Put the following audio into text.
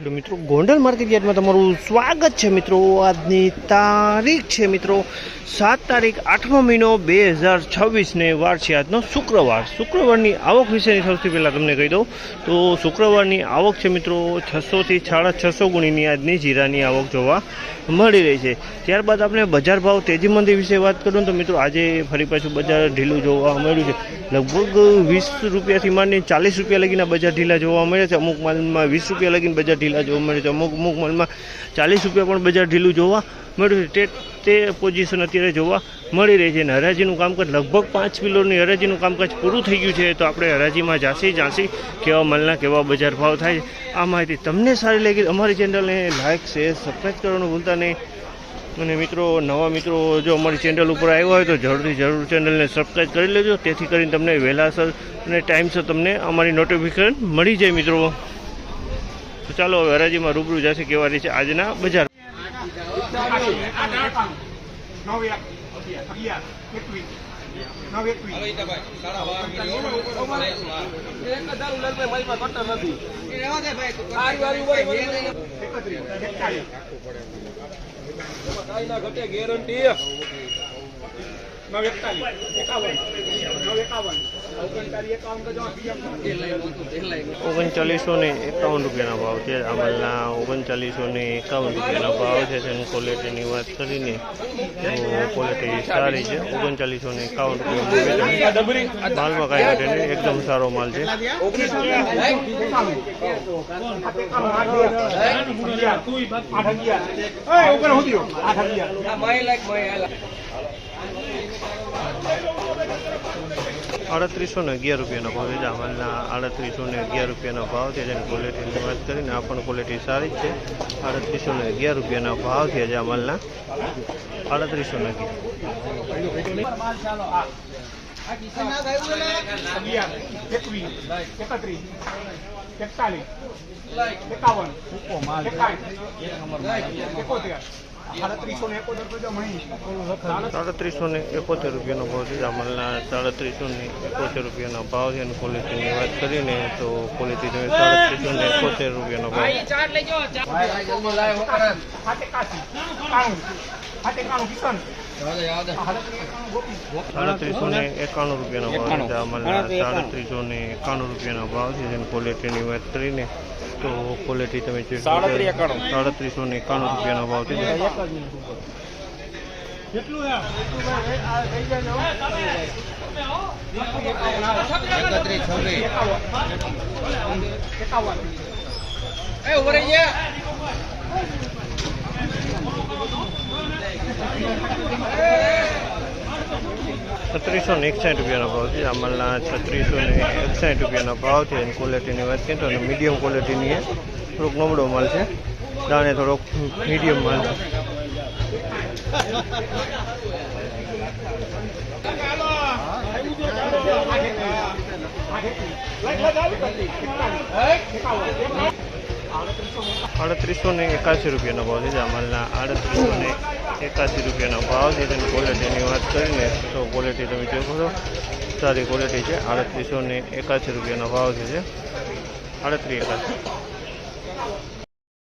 મિત્રો ગોંડલ માર્કેટ યાર્ડમાં તમારું સ્વાગત છે મિત્રો। આજની તારીખ છે મિત્રો 7 તારીખ 8મો મહિનો 2026 ને વાર છે આજનો શુક્રવાર। શુક્રવારની આવક વિશેની સૌથી પહેલાં તમને કહી દઉં તો શુક્રવારની આવક છે મિત્રો 600 થી 650 ગુણીની આજની જીરાની આવક જોવા મળી રહી છે। ત્યારબાદ આપણે બજાર ભાવ તેજી મંદી વિશે વાત કરું તો મિત્રો આજે ફરી પાછું બજાર ઢીલું જોવા મળ્યું છે। લગભગ 20 રૂપિયાથી માંડીને 40 રૂપિયા લગીના બજાર ઢીલા જોવા મળે છે। અમુક માલમાં 20 રૂપિયા લગીને બજાર ઢીલા જોવા મળે છે। અમુક માલમાં 40 રૂપિયા પણ બજાર ઢીલું જોવા મળ્યું છે। તે પોઝિશન અત્યારે જોવા મળી રહી છે। અને હરાજીનું કામકાજ લગભગ 5 કિલોની હરાજીનું કામકાજ પૂરું થઈ ગયું છે। તો આપણે હરાજીમાં જાસી કેવા માલના કેવા બજાર ભાવ થાય છે આ માહિતી તમને સારી લાગી અમારી ચેનલને લાઇક શેર સબસ્ક્રાઈબ કરવાનું ભૂલતા નહીં। અને મિત્રો નવા મિત્રો જો અમારી ચેનલ ઉપર આવ્યા હોય તો જરૂર ચેનલને સબસ્ક્રાઈબ કરી લેજો, તેથી કરીને તમને વહેલાસર અને ટાઈમસર તમને અમારી નોટિફિકેશન મળી જાય મિત્રો। તો ચાલો હવે હરાજીમાં રૂબરૂ જશે કેવા રહી છે આજના બજાર। ગેરંટી 3951 રૂપિયાના ભાવ છે। આમલના 3951 રૂપિયાના ભાવ છે। તેની ક્વોલિટીની વાત કરીને તો ક્વોલિટી સારી છે। 3951 રૂપિયા માલમાં કાંઈ ઘટે નહીં, એકદમ સારો માલ છે। 3811 રૂપિયાનો ભાવ છે। આમલના 3811 રૂપિયાનો ભાવ છે। જેની ક્વોલિટીની વાત કરીને આ પણ ક્વોલિટી સારી છે। 3811 રૂપિયાના ભાવ છે જે આમલના 3871 રૂપિયાનો ભાવ છે। આમલના 3871 રૂપિયાનો ભાવ છે। અને ક્વોલિટીની વાત કરીને તો ક્વોલિટી તમે 3871 રૂપિયાનો ભાવ। 3891 રૂપિયાનો ભાવ છે। આમલના 3891 રૂપિયાનો ભાવ છે। જેની ક્વોલિટીની વાત કરીને તો ક્વોલિટી તમે 3891 રૂપિયાનો ભાવ છે। 3661 રૂપિયાનો ભાવ છે। આમલના 3661 રૂપિયાનો ભાવ છે। એની ક્વોલિટીની વાત કરીએ તો મીડિયમ ક્વોલિટીની થોડોક નબળો માલ છે, દાણે થોડોક મીડિયમ માલ છે। 3881 રૂપિયાનો ભાવ છે। આમલના 3881 રૂપિયાનો ભાવ છે। તેની ક્વોલિટીની વાત કરીને તો ક્વોલિટી તમે જોઈ શકો સારી ક્વોલિટી છે। 3881 રૂપિયાનો ભાવ છે 3881।